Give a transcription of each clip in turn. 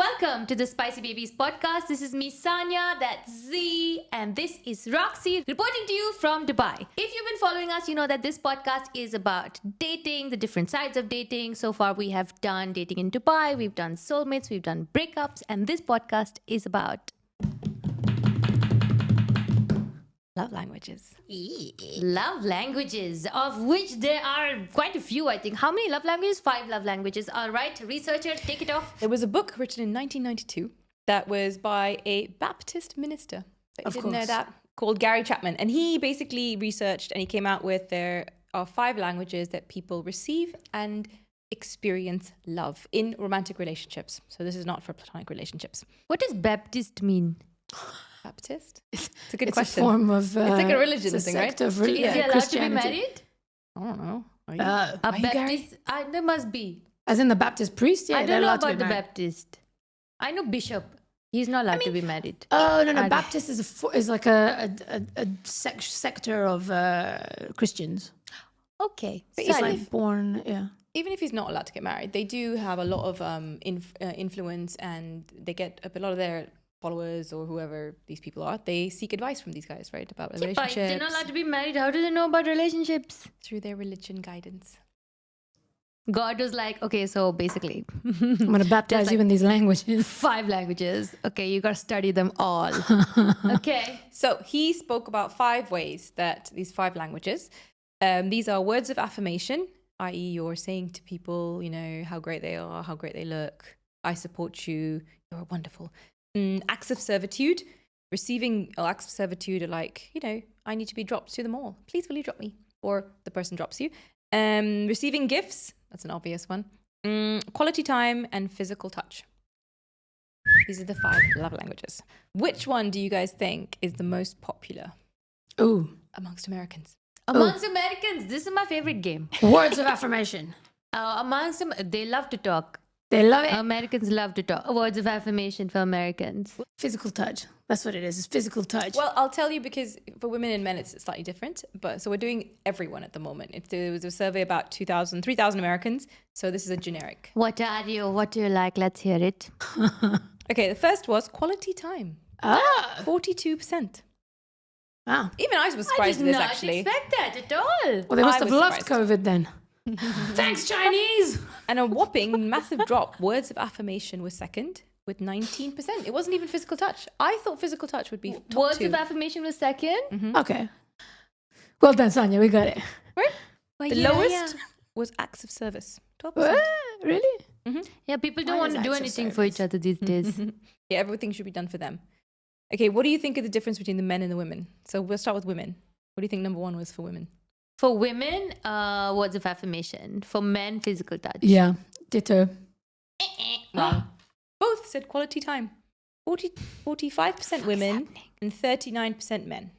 welcome to the Spicy Babies podcast. This is me, Saaniya, that's Z, and this is Roxy, reporting to you from Dubai. If you've been following us, you know that this podcast is about dating, the different sides of dating. So far, we have done dating in Dubai, we've done soulmates, we've done breakups, and this podcast is about love languages. Love languages, of which there are quite a few, I think. How many love languages? 5 love languages. All right, researcher, take it off. There was a book written in 1992 that was by a Baptist minister. You didn't know that? Called Gary Chapman. And he basically researched and he came out with there are 5 languages that people receive and experience love in romantic relationships. So this is not for platonic relationships. What does Baptist mean? Baptist? It's a good It's question. a form of... it's like a religion it's a thing, right? sect of Is he allowed to be Christianity. married? I don't know. Are you? A Are you, Gary? Baptist? There must be. As in the Baptist priest? Yeah, I they're don't know allowed to about be the married. Baptist. I know Bishop. He's not allowed to be married. Oh, no. I- Baptist is like a sector of Christians. Okay. But It's even like born, yeah. Even if he's not allowed to get married, they do have a lot of influence, and they get a lot of their followers or whoever these people are. They seek advice from these guys, right, about But relationships they're not allowed to be married. How do they know about relationships? through their religion guidance. God was like, okay, so basically, I'm going to baptize you in these languages. 5 languages. Okay, you got to study them all. Okay. So he spoke about 5 ways that these 5 languages. These are words of affirmation, i.e., you're saying to people, you know, how great they are, how great they look. I support you. You're wonderful. Acts of servitude. Receiving acts of servitude are like, you know, I need to be dropped to the mall. Please, will you drop me? Or the person drops you. Receiving gifts. That's an obvious one. Quality time and physical touch. These are the 5 love languages. Which one do you guys think is the most popular Ooh. amongst Americans? Amongst Americans, this is my favorite game. Words of affirmation. Amongst them, they love to talk. They love it. Americans love to talk. Words of affirmation for Americans. Physical touch. That's what it is. It's physical touch. Well, I'll tell you, because for women and men, it's slightly different. But so we're doing everyone at the moment. There was a survey about 3,000 Americans. So this is a generic. What are you? What do you like? Let's hear it. Okay, the first was quality time. 42%. Wow. Even I was I surprised did at this, not actually. expect that at all. Well, they must I have was loved surprised. COVID then. Thanks, Chinese. And a whopping massive drop. Words of affirmation was second with 19%. It wasn't even physical touch. I thought physical touch would be top Words 2. of affirmation was second. Okay. Well done, Sonia. We got it. Right? Well, The yeah, lowest was acts of service. 12%. What? Really? Yeah, people don't Mine want is to do acts of anything for each service. other these days. Yeah, everything should be done for them. Okay, what do you think of the difference between the men and the women? So we'll start with women. What do you think number 1 was for women? For women, words of affirmation. For men, physical touch. Yeah. Ditto. Wrong. Both said quality time. 45% women and 39% men.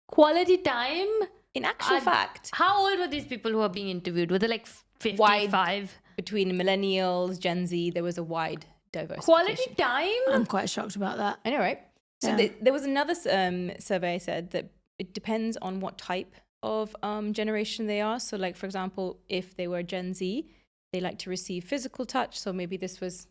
Quality time. In actual fact, How old were these people who are being interviewed? Were they like 55? Wide. Between millennials, Gen Z, there was a wide diversity. Quality time? I'm quite shocked about that. I know, right? So Yeah. there was another survey said that it depends on what type of generation they are. So like, for example, if they were Gen Z, they like to receive physical touch. So maybe this was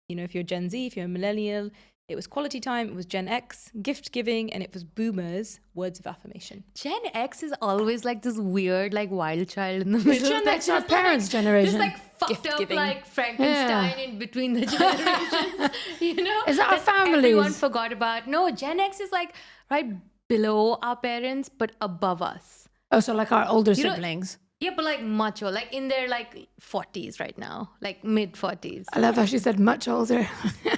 if you're Gen Z, if you're a millennial, it was quality time, it was Gen X, gift giving, and it was boomers, words of affirmation. Gen X is always like this weird, like wild child in the middle. Gen that's X, our just parents' like, generation. Just like fucked Gift up giving. like Frankenstein in between the generations. You know? Is that our families? Everyone forgot about. No, Gen X is like right below our parents, but above us. Oh, so like our older You know- siblings. Yeah, but like much older, like in their like 40s right now, like mid 40s. I love how she said much older.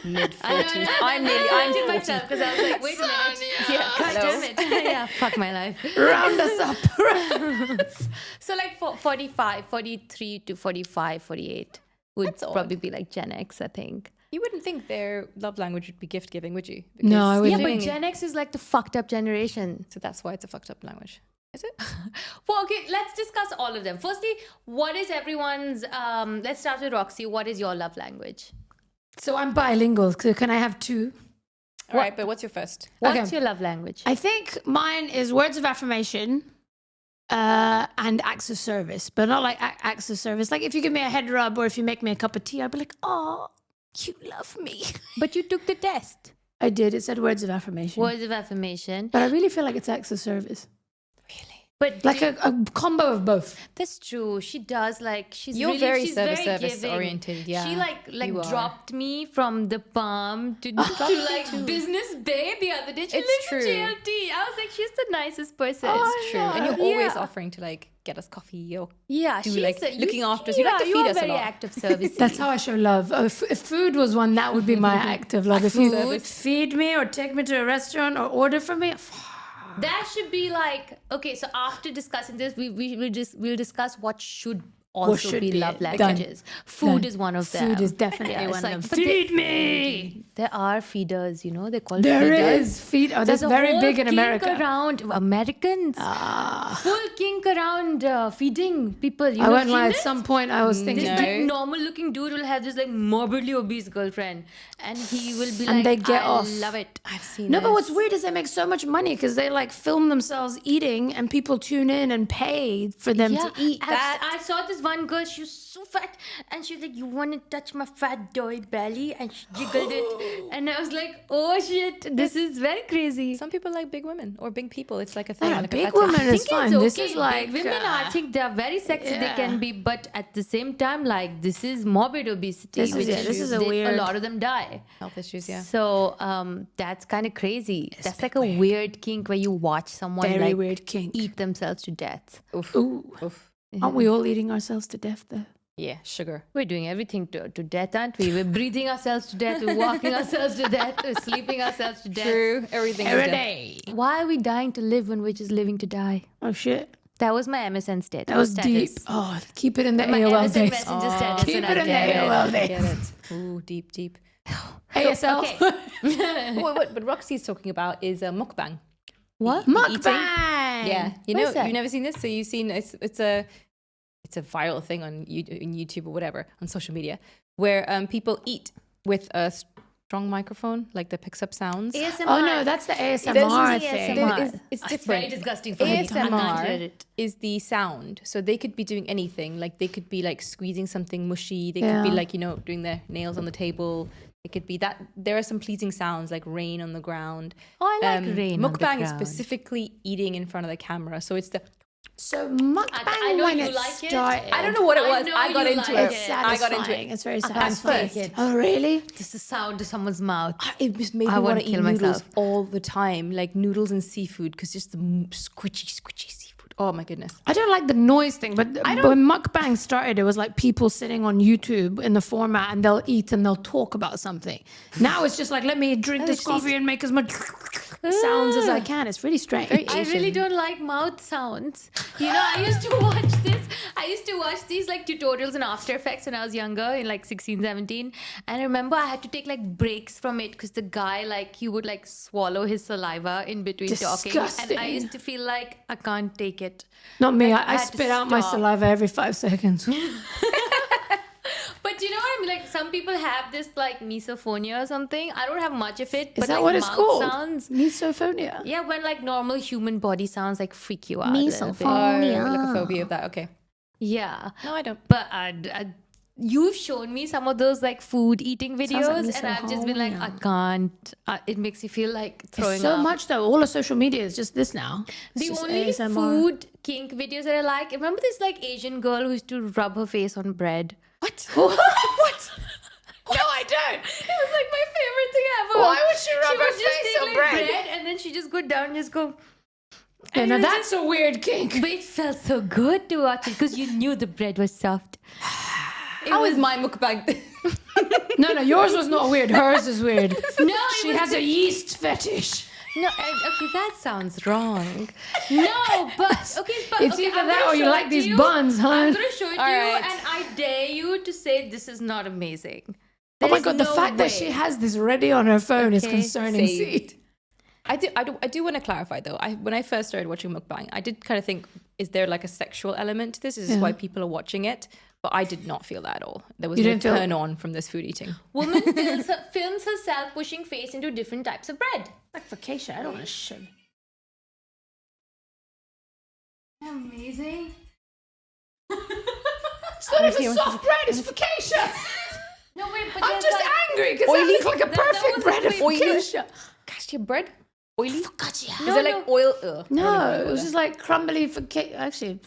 Mid I 40s. know, I'm to 40. myself because I was like, wait a minute. Yeah, God Hello. damn it. Yeah, fuck my life. Round us up. So like 45, 43 to 45, 48 would That's odd. probably be like Gen X, I think. You wouldn't think their love language would be gift giving, would you? No, I Because Yeah, wouldn't. but Gen X is like the fucked up generation. So that's why it's a fucked up language. Is it? Well, okay, let's discuss all of them. Firstly, what is everyone's, let's start with Roxy. What is your love language? So I'm bilingual. So can I have 2? All right, but what's your first? What's Okay. your love language? I think mine is words of affirmation and acts of service, but not like acts of service. Like if you give me a head rub or if you make me a cup of tea, I'd be like, oh, you love me. But you took the test. I did. It said words of affirmation. Words of affirmation. But I really feel like it's acts of service. Really? But Like a combo of both. that's true. She does she's You're really, very she's service giving. oriented. Yeah, She you are. dropped me from the palm to business bay the other day. She It's lives true. in JLT. I was like, she's the nicest person. It's true, and you're always Yeah. offering to get us coffee or Yeah, do, she's looking after us. You like to feed are us a very lot. act of service. That's how I show love. Oh, if food was one, that would be my act of love. If you feed me or take me to a restaurant or order for me, That should be okay. So after discussing this, we'll discuss what should also should be be love done. languages. Food Done. is one of them. food is definitely Yeah, it's one of them. but Feed me. There are feeders, they're called There feeders. is feed. Oh, There's that's a very whole big in kink America. around Americans. Full kink around feeding people. I won't lie. At some point, I was thinking, This normal looking dude will have this morbidly obese girlfriend, and he will be And they get I off. love it. I've seen. no, but what's weird is they make so much money because they film themselves eating, and people tune in and pay for them to eat. I saw this one girl. She was so fat, and she was like, "You want to touch my fat doy belly?" And she jiggled it, and I was like, "Oh shit, this is very crazy." Some people like big women or big people. It's like a thing. Yeah, like a big fetish. women I is think fine. it's This okay. is like Big women. I think they are very sexy. They yeah. can be, but at the same time, this is morbid obesity. This is a weird- A lot of them die. Health issues. Yeah. So that's kind of crazy. That's like a weird kink where you watch someone very weird kink. eat themselves to death. Oof. Ooh. Oof. Aren't we all eating ourselves to death though? Yeah. Sugar. We're doing everything to death, aren't we? We're breathing ourselves to death. We're walking ourselves to death. We're sleeping ourselves to death. True. Everything. Every is death. day. Why are we dying to live when we're just living to die? Oh shit. That was my MSN status. That was deep. status. Oh, keep it in the My AOL MSN days. Messenger status. keep when it I in the get AOL Get days. it. Ooh, deep. ASL. Okay. what Roxy's talking about is a mukbang. What? Mukbang. Yeah, What is that? you've never seen this, so you've seen it's a viral thing on YouTube or whatever on social media where people eat with a strong microphone that picks up sounds. ASMR. Oh no, that's the ASMR thing. ASMR. It's Very different. disgusting for me. I can't hear ASMR it. is the sound, so they could be doing anything. They could be squeezing something mushy. They could Yeah. be doing their nails on the table. It could be that there are some pleasing sounds like rain on the ground. Oh, I like rain on the Mukbang is ground. specifically eating in front of the camera, so it's the. So mukbang I know when you it like it. started. I don't know what it I was. know I got you into like it. it. I got into Satisfying. it. It's very At satisfying. first. Oh really? Just the sound of someone's mouth. It just made I me wanna want to eat kill noodles myself. all the time, like noodles and seafood, because just the squishy seafood. Oh my goodness! I don't like the noise thing, but when mukbang started, it was like people sitting on YouTube in the format and they'll eat and they'll talk about something. Now it's just let me drink this coffee and make as much sounds as I can. It's really strange. I really don't like mouth sounds. I used to watch this. I used to watch these tutorials in After Effects when I was younger, in 16, 17. And I remember I had to take breaks from it because the guy he would swallow his saliva in between talking. Disgusting. And I used to feel like I can't take it. Not me. I had to spit out my stop. saliva every 5 seconds. But you know what I mean? Some people have this misophonia or something. I don't have much of it. Is but that what it's mouth called? Sounds. Misophonia. Yeah, when normal human body sounds freak you out. a little bit. Like a phobia of that. Okay. Yeah. No, I don't. But you've shown me some of those food eating videos, like and I've just been I can't. It makes you feel like throwing So up. much though. All of social media is just this now. It's The just only ASMR. food kink videos that I like. Remember this Asian girl who used to rub her face on bread? What? What? No, I don't. It was my favorite thing ever. Why would she rub her would just face take, on bread? and then she just go down and just go. Yeah, And now it was that's a weird kink. But it felt so good to watch it because you knew the bread was soft. How is my mukbang? No, yours was not weird. Hers is weird. No, She has a yeast fetish. No, okay, that sounds wrong. No, but okay, It's okay, either I'm that gonna or you show like it to these you. buns, huh? I'm gonna show it to All you, right. and I dare you to say this is not amazing. Oh my There's god, the no fact that way. she has this ready on her phone is Okay, concerning. saved. See? I do want to clarify though. When I first started watching mukbang, I did kind of think, is there a sexual element to this? Is this why people are watching it? But I did not feel that at all. There was You no didn't feel- turn on from this food eating. Woman films herself pushing face into different types of bread. Like for Keisha, I don't want to show. Amazing. It's not even soft bread, it's for Keisha. No, wait, but I'm there's just like, angry because that looks like a That perfect was bread of oily. focaccia. Cassia bread? Oily? Focaccia. Is it like oil? Ugh, I don't No, even it go was there. just like crumbly focaccia. Actually,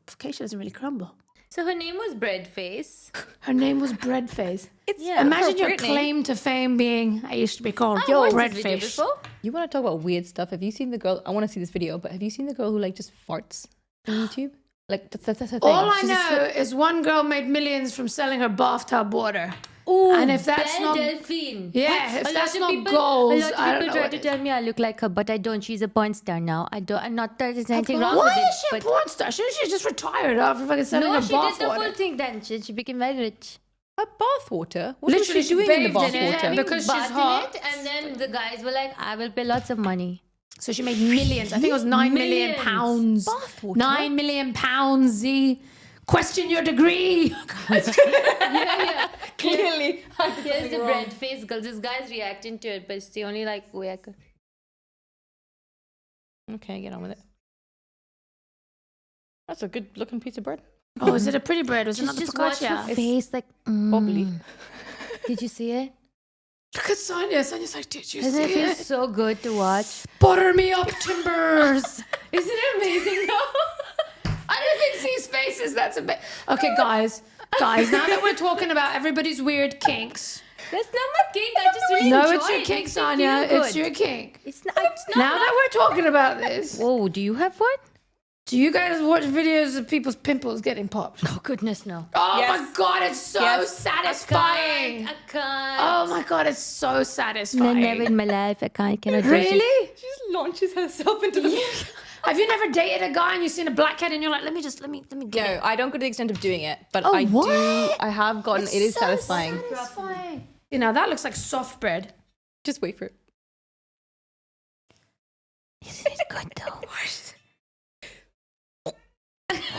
focaccia doesn't really crumble. So her name was Breadface. Her name was Breadface. It's Yeah. Imagine your appropriate name. claim to fame being, I used to be called I watched this video Breadface. before. You want to talk about weird stuff? Have you seen the girl? I want to see this video, but have you seen the girl who like just farts on YouTube? Like that's her thing. All I She's just know is one girl made millions from selling her bathtub water. Ooh, And if that's Belle not- Delphine. Yeah, if A that's lot not of people, goals, a lot of I don't people know try what to is. tell me I look like her, but I don't. She's a porn star now. I don't. I'm not that there's anything wrong Why with it. is she a but porn star? Shouldn't she just retired after fucking selling no, her she did bath the water? full thing. Then she became very rich. a bath water. What Literally, was she doing she in the bathed bath in it. water? Because she's Bath in hot. it, and then the guys were like, "I will pay lots of money." So she made millions. I think it was 9 million Millions. pounds. Bath water? 9 million pounds, Z. Question your degree. Yeah. Clearly. Here's the bread face girl. This guy's reacting to it, but it's the only like way I could. Okay, get on with it. That's a good looking piece of bread. Oh, is it a pretty bread? Was it not the Just watch her focaccia? face, like. Wobbly. Did you see it? Look at Saaniya. Saaniya's like, did you Doesn't it see feel it? so good to watch? Butter me up, timbers. Isn't it amazing though? I don't think C's face is that's a bit. Okay, guys, now that we're talking about everybody's weird kinks. That's not my kink. I just really No, enjoy it's your it. kink, Makes me Saaniya. feel It's good. your kink. It's not. Now that we're talking about this, Whoa, do you have one? do you guys watch videos of people's pimples getting popped? Oh goodness, no. Oh Yes. my god, it's so Yes. satisfying. I can't. Oh my god, it's so No, satisfying. never in my life. I can't. Cannot do it. Really? She just launches herself into the. Have you never dated a guy and you've seen a blackhead and you're like, let me get No, it? I don't go to the extent of doing it, but Oh, I what? do. I have gotten. It is So satisfying. satisfying. You know, that looks like soft bread. Just wait for it. Isn't it good though?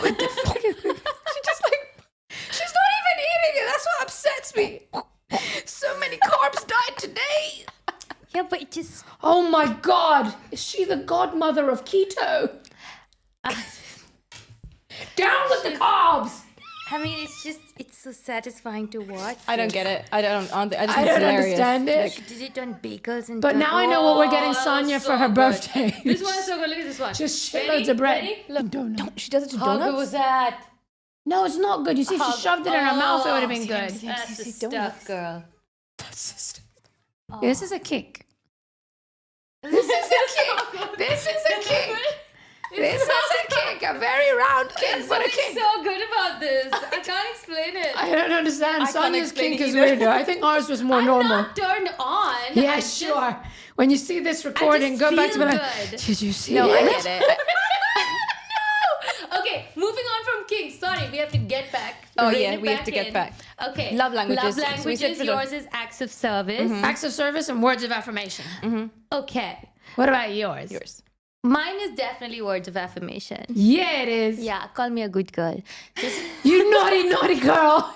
What the fuck? She just like, she's not even eating it. That's what upsets me. So many carbs died today. Yeah, but it just. Oh my god. Is she the godmother of keto? Down with the carbs. I mean, it's so satisfying to watch. I don't get it. I just I think don't it's hilarious. understand it. She did it on bagels and. But now I know what we're getting that Saaniya was for so her good. birthday. This one is so good. Look at this one. Just Ready? shitloads of bread. Ready? Look, donut. She does it to How good donuts. was that? No, it's not good. You see, if she shoved it in her mouth, it would have been good. That's the see, stuff, donuts. girl. That's just... This is a kink. This is a kink. This is a kink. This is a kink. A very round kink, but a What's kink. so good about this? I can't explain it. I don't understand. I can't Saaniya's explain kink it is either. weirder. I think ours was more I'm normal. not turned on. Yeah, I just- sure. When you see this recording, go back to feel be like, good. did you see No, it? I get it. Okay, moving on from kinks. Sorry, we have to get back. Oh, rein yeah, it we have back to get in. back. Okay. Love languages. Love So we languages. said for the- Yours is acts of service. Acts of service and words of affirmation. Okay. What about yours? Yours. Mine is definitely words of affirmation. Yeah, it is. Yeah, call me a good girl. Just You naughty, naughty girl.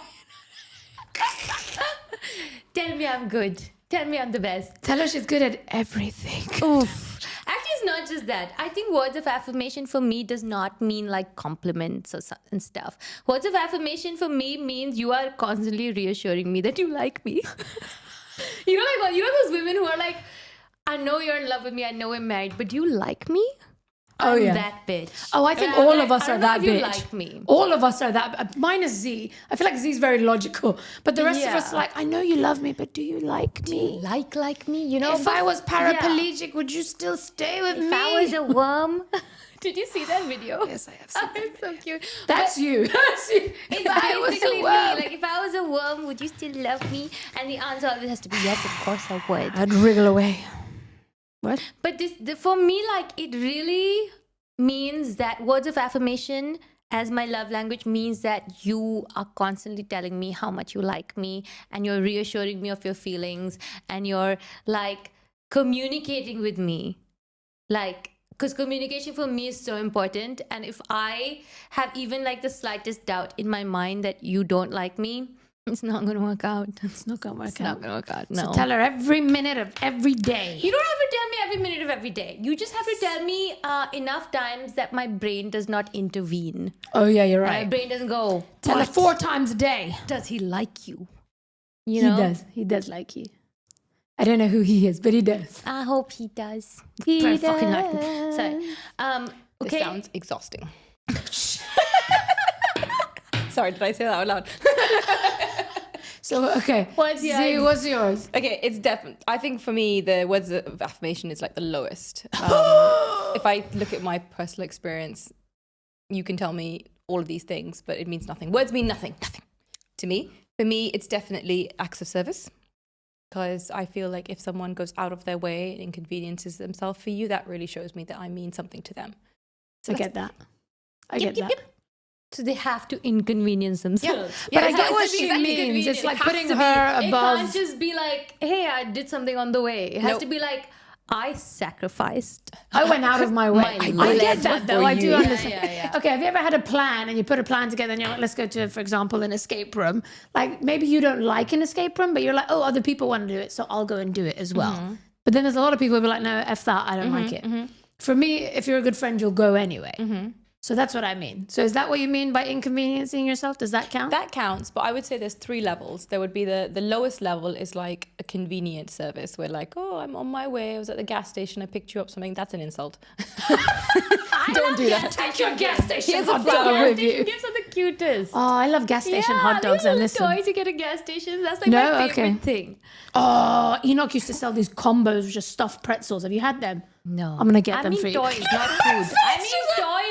tell me I'm good. Tell me I'm the best. Tell her she's good at everything. Oof. Actually, it's not just that. I think words of affirmation for me does not mean like compliments or and stuff. Words of affirmation for me means you are constantly reassuring me that you like me. You know those women who are like, I know you're in love with me. I know we're married, but do you like me? Oh, I'm yeah. that bitch. Oh, I think And I'm all like, of us I are don't know that if you bitch. like me. All of us are that. Mine is Z. I feel like Z's very logical. But the rest of us Yeah. are like, I know you love me, but do you like me? Like me, you know. If I was paraplegic, would you still stay with me? If I was a worm. Did you see that video? Yes, I have seen it. It's so cute. That's you. That's you. It's If I was basically a me. worm. Like, if I was a worm, would you still love me? And the answer always has to be yes, of course I would. I'd wriggle away. What? But for me, like, it really means that words of affirmation as my love language means that you are constantly telling me how much you like me, and you're reassuring me of your feelings, and you're like communicating with me. Like, because communication for me is so important. And if I have even like the slightest doubt in my mind that you don't like me, it's not going to work out. It's not going to work It's not gonna work out. No. So tell her every minute of every day. You don't have to tell me every minute of every day. You just have to tell me enough times that my brain does not intervene. Oh, yeah, you're My right. brain doesn't go, Tell her 4 times a day. does he like you? You know? He does like you. I don't know who he is, but he does. I hope he does. Very fucking like me. Sorry. This Okay. sounds exhausting. Sorry, did I say that out loud? So, okay. What's Z, yours? what's yours? Okay, it's definitely. I think for me, the words of affirmation is like the lowest. If I look at my personal experience, you can tell me all of these things, but it means nothing. Words mean nothing to me. For me, it's definitely acts of service, because I feel like if someone goes out of their way and inconveniences themselves for you, that really shows me that I mean something to them. I get that. I get that. So they have to inconvenience themselves. But I It get has what to be she means. It's inconvenient. like It has putting to be. her It above. can't just be like, hey, I did something on the way. It has Nope. to be like, I sacrificed. I went out of my way. My I leg get that though. for I do you. understand. Yeah. Okay, have you ever had a plan and you put a plan together and you're like, let's go to, for example, an escape room? Like maybe you don't like an escape room, but you're like, oh, other people want to do it, so I'll go and do it as well. But then there's a lot of people who be like, no, F that, I don't like it. For me, if you're a good friend, you'll go anyway. So that's what I mean. So is that what you mean by inconveniencing yourself? Does that count? That counts, but I would say there's 3 levels. There would be the lowest level is like a convenient service where like, oh, I'm on my way. I was at the gas station. I picked you up something. That's an insult. Don't do that. Take your gas station Here's a hot flower dog with you. Gifts are the cutest. Oh, I love gas station hot dogs. little And listen. toys you get at gas stations. That's like No, my favorite okay. thing. Oh, Enoch used to sell these combos with just stuffed pretzels. Have you had them? No. I'm gonna get I them mean for you. toys, not food. I mean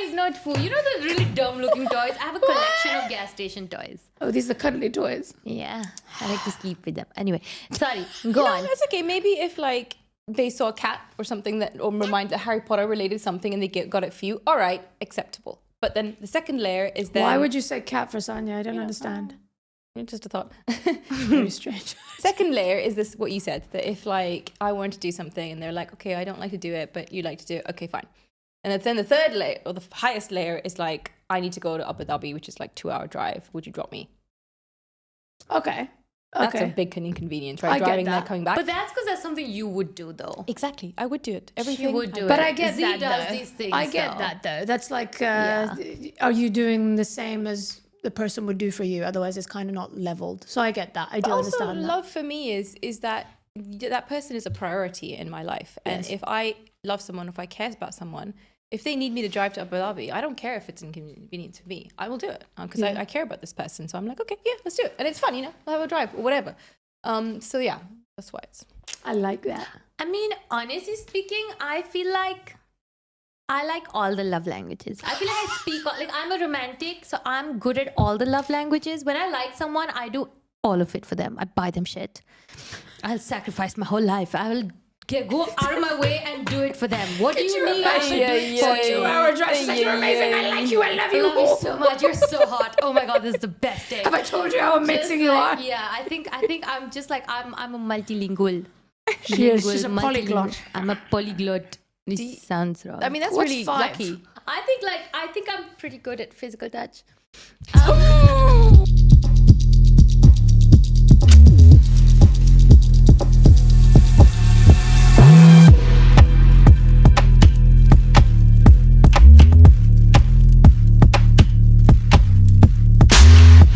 toys, not food. You know the really dumb looking toys? I have a collection of gas station toys. Oh, these are cuddly toys. Yeah. I like to sleep with them. Anyway, sorry. Go on. That's okay. Maybe if like they saw a cat or something that or reminded Harry Potter related something and they got it for you, all right, acceptable. But then the second layer is then Why would you say cat for Saaniya? I don't understand. just a thought. Very strange. Second layer is this what you said, that if like I want to do something and they're like, okay, I don't like to do it, but you like to do it, okay, fine. And then the third layer or the highest layer is like, I need to go to Abu Dhabi, which is like 2-hour drive. Would you drop me? Okay. That's a Okay. big inconvenience, right? I get Driving there, that. coming back. But that's because that's something you would do, though. Exactly. I would do it. Everything. She would do But it. I get Z that does though. these things. I get though. that though. That's like, Yeah. are you doing the same as the person would do for you? Otherwise, it's kind of not leveled. So I get that. I do Also, understand that. love for me is that that person is a priority in my life. And Yes. if I love someone, if I care about someone, if they need me to drive to Abu Dhabi, I don't care if it's inconvenient for me. I will do it because I care about this person. So I'm like, okay, yeah, let's do it. And it's fun, I'll have a drive or whatever. So yeah, that's why it's. I like that. I mean, honestly speaking, I feel like I like all the love languages. I feel like I speak, like I'm a romantic, so I'm good at all the love languages. When I like someone, I do all of it for them. I buy them shit. I'll sacrifice my whole life. I will go out of my way and do it for them. What do you need? I should do it for you. 2-hour drive. She's like, you're amazing. I like you. I love I you. love you so much. You're so hot. Oh my god, this is the best day. Have I told you how amazing you are? Yeah, I think I'm just like I'm a multilingual. She is. She's a Multilingual. polyglot. I'm a polyglot. This sounds wrong. I mean, that's What's really 5? lucky. I think I'm pretty good at physical touch.